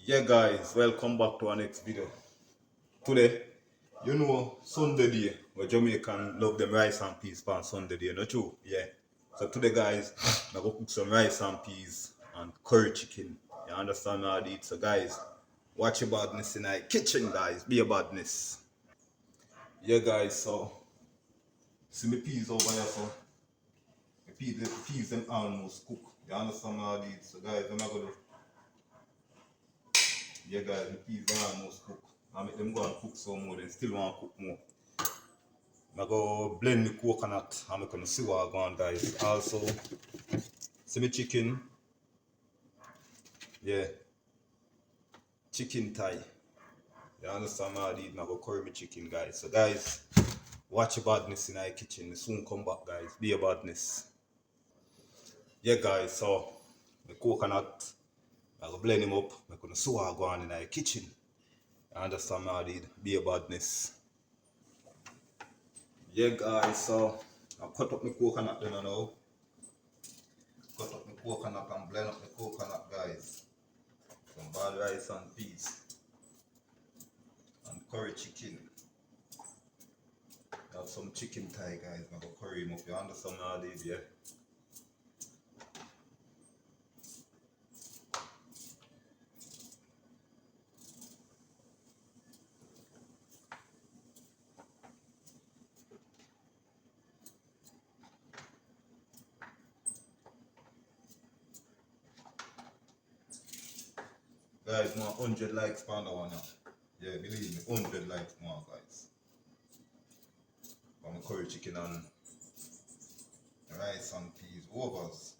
Yeah guys, welcome back to our next video. Today, Sunday day, where Jamaican love them rice and peas on Sunday day, not true? Yeah. So today guys, I'm gonna cook some rice and peas and curry chicken. You understand how to eat? So guys, watch your badness in the kitchen guys, be a badness. Yeah guys, so see my peas over here so. The peas them almost cook. You understand how to eat? So guys, I'm not gonna yeah guys, the peas them almost cook. I make them go and cook some more, then still want to cook more. I go blend the coconut and I'm gonna see what I go on guys. Also, see me chicken, yeah, chicken thigh. You understand how I did? I go curry my chicken guys. So guys, watch your badness in our kitchen. We soon come back guys. Be a badness. Yeah guys, so the coconut, I go blend him up. I'm gonna see what I go on in our kitchen. You understand how I did? Be a badness. Yeah guys, so I cut up my coconut then now. Cut up the coconut and blend up the coconut guys. Some bad rice and peas and curry chicken. Have some chicken thigh guys. I'm gonna curry him up. You understand how I did, yeah? Guys, more 100 likes for that one now. Yeah, believe me, 100 likes more guys. For my curry chicken and rice and peas. Overs.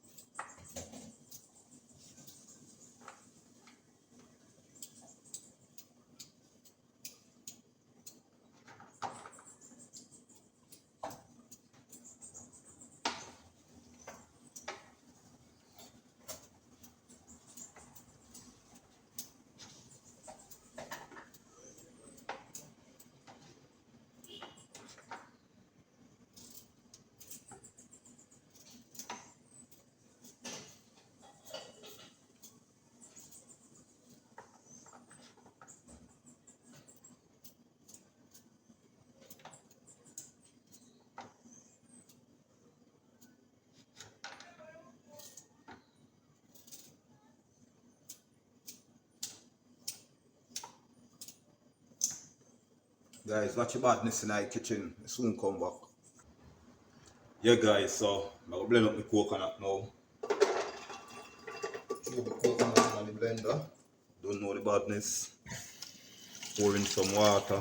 Guys, watch your badness in our kitchen. I soon come back. Yeah guys, so I'm gonna blend up the coconut now. Throw the coconut in the blender. Don't know the badness. Pour in some water.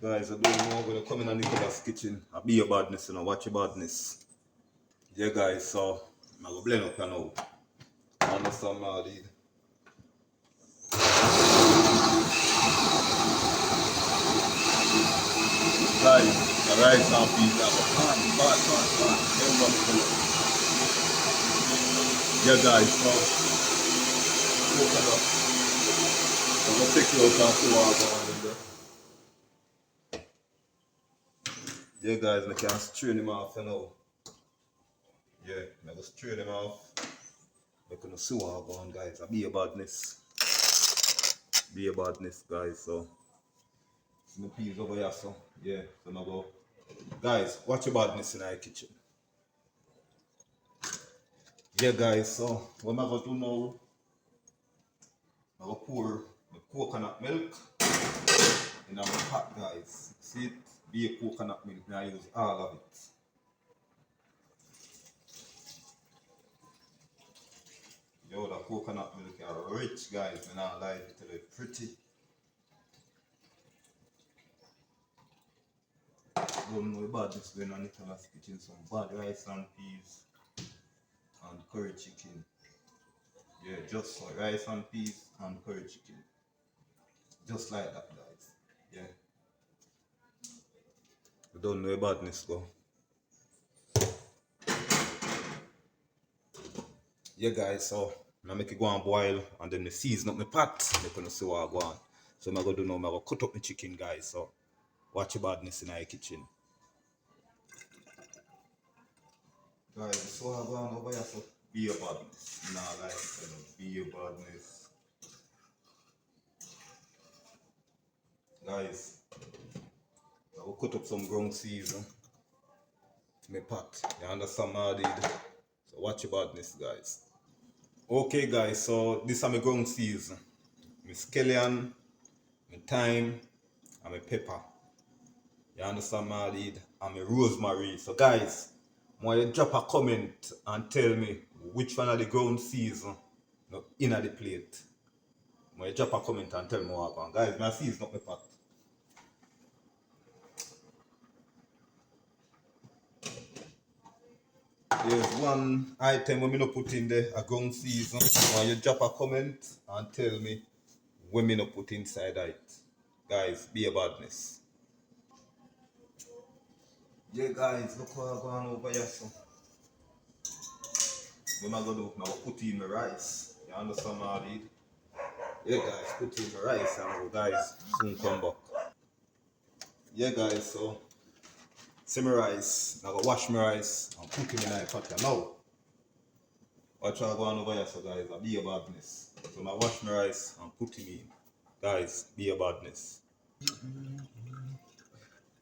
Guys, I don't know I'm gonna come in and Nicholas kitchen. I be your badness, watch your badness. Yeah guys, so I'm gonna blend up now. I understand how I did. Guys, the rice and peas are pan. Yeah guys, so coconut. I'm gonna take you out and see what I'm going in there. Yeah guys, I can strain him off now. Yeah, I'm gonna strain him off. I'm gonna see what I'm going guys. I be a badness. Be a badness guys, so my peas over here, so yeah, so now go. Guys, watch your badness in our kitchen. Yeah guys, so what I'm gonna do now, I'm gonna pour the coconut milk in our pot guys. See it? Be a coconut milk, and I use all of it. Yo, the coconut milk are rich guys, and I like it, it's pretty. Don't know about this going on Nicholas kitchen, some bad rice and peas and curry chicken. Yeah, just so rice and peas and curry chicken. Just like that guys. Yeah. I don't know about this go. Yeah guys, so I make it go and boil and then the season up my pot. They're gonna see what I go on. So I'm gonna do now, I'm gonna cut up the chicken guys. So watch your badness in our kitchen. Guys, so I'm going over here, so be your badness. Nah, like, be your badness. Guys, I will cut up some ground season to my pot. You understand what I did? So watch your badness, guys. Okay, guys, so this is my ground season. My scallion, my thyme, and my pepper. You understand what I did? And my rosemary. So, guys, want you drop a comment and tell me which one of the ground season in the plate. Want you drop a comment and tell me what happened. Guys, my season up my pot. There's one item when me no put in there, a ground season. Want you drop a comment and tell me when me no put inside it. Guys, be a badness. Yeah, guys, look what I'm going over here. So, what am I going to do? I'm going to put in my rice. You understand what I did? Yeah, guys, put in my rice and guys soon come back. Yeah, guys, so see my rice. I'm going to wash my rice and put it in my pot now. Watch out going over here, so guys, I'll be a badness. So I wash my rice and put it in. Guys, be a badness.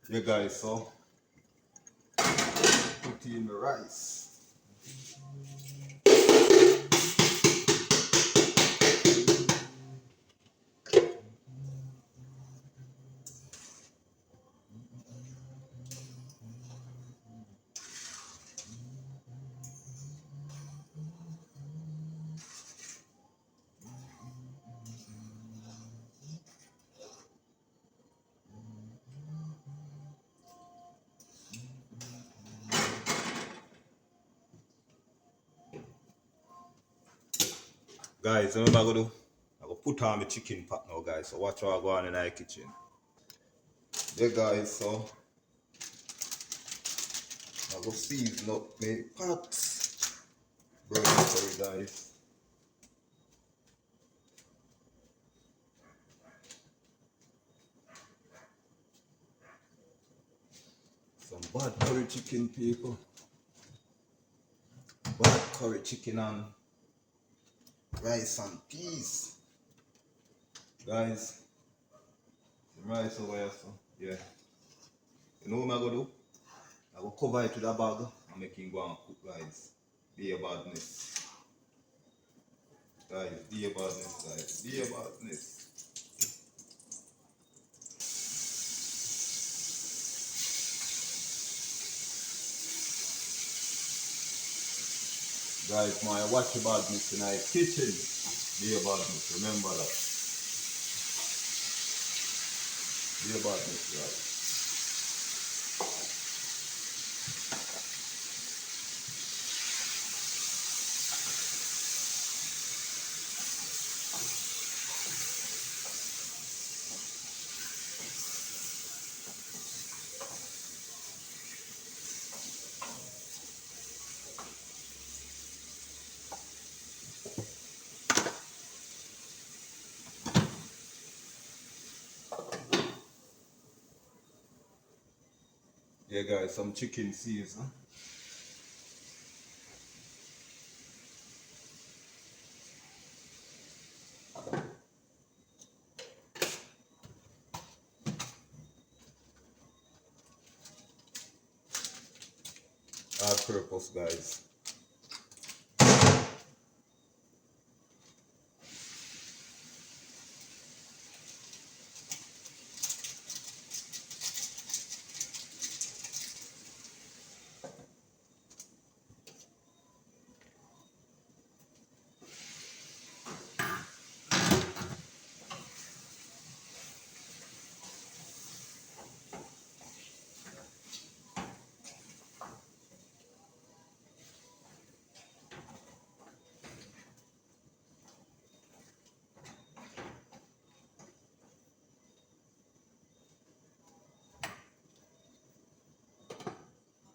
Yeah, guys, so put in my rice. Guys, you know what I'm going to do? I'm going to put on my chicken pot now, guys. So watch how I go on in the kitchen. Yeah, guys, so I'm going to season up my pot. Brown curry, guys. Some bad curry chicken, people. Bad curry chicken and rice and peas. Guys, some rice over here, so yeah. You know what I'm going to do? I will cover it with a bag and make it go and cook, guys. Be a badness. Guys, be a badness, guys. Be a badness. Guys, my watch your badness tonight. Kitchen. Be a badness. Remember that. Be a badness, guys. Yeah, guys, some chicken season. All purpose, guys.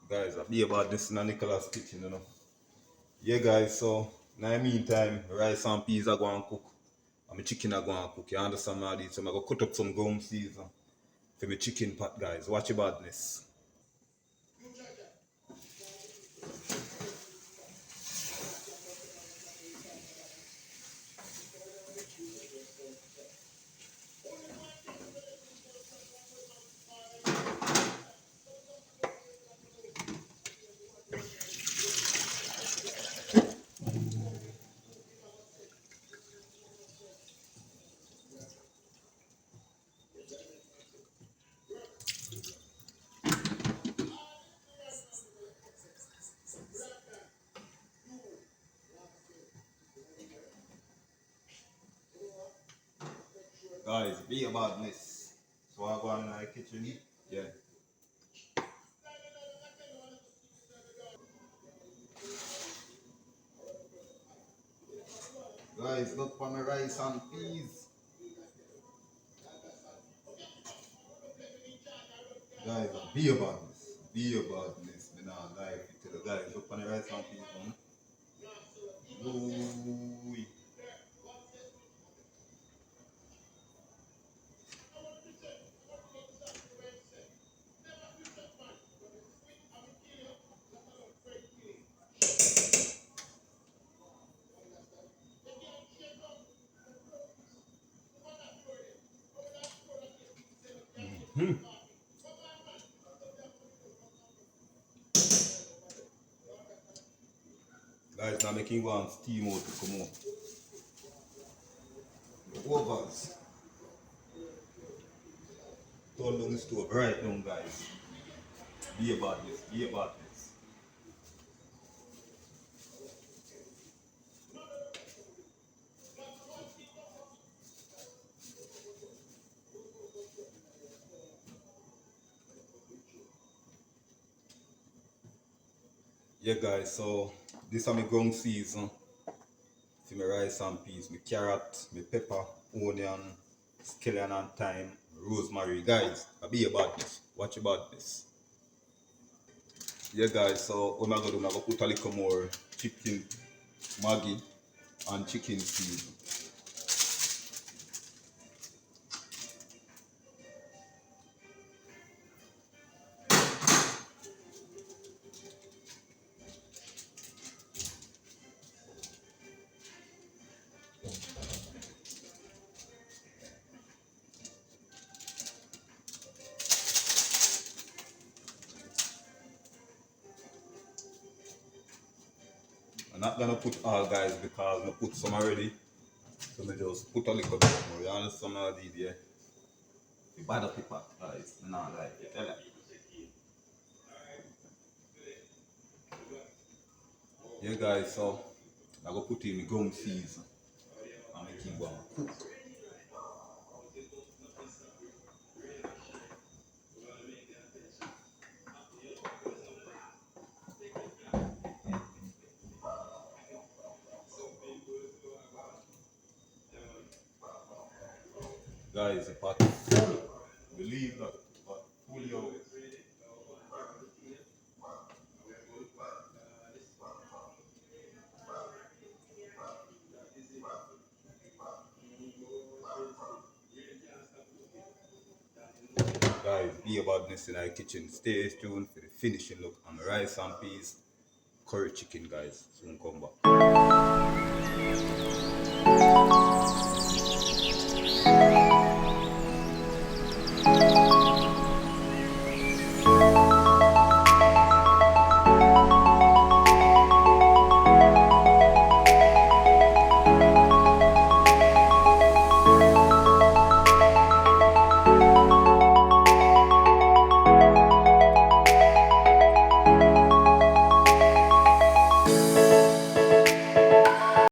Guys, I'll be about this in a Nicholas kitchen, you know. Yeah, guys, so in the meantime, rice and peas are going to cook. And my chicken are going to cook. You understand what I did? So I'm going to cut up some ground season for my chicken pot, guys. Watch your badness. Guys, be a badness. So I go in the kitchen. Yeah. Guys, look for my rice and peas. Guys, be a badness. Be a badness. Me not lie to the guys. Look for the rice and peas, man. Ooh. Guys, now making one steam out to come out. The ovens. Turn down the stove right now, guys. Be a badness. Be a badness. Yeah, guys, so this is my ground season for my rice and peas, my carrot, my pepper, onion, scallion and thyme, rosemary. Guys, I be a badness. Watch your badness. Yeah, guys, so what I'm gonna do, I'm gonna put a little more chicken, Maggi, and chicken season. I'm not gonna put all, guys, because I put some already. So I just put a little bit more. You understand what I did, yeah? You bad up the pot, guys. Nah, like it. Tell you. Yeah, guys, so I go put in the gum season and make it go and cook. Guys, the pot is full. Believe that. But fully out. Guys, be about this in our kitchen. Stay tuned for the finishing look on rice and peas, curry chicken, guys. Soon come back.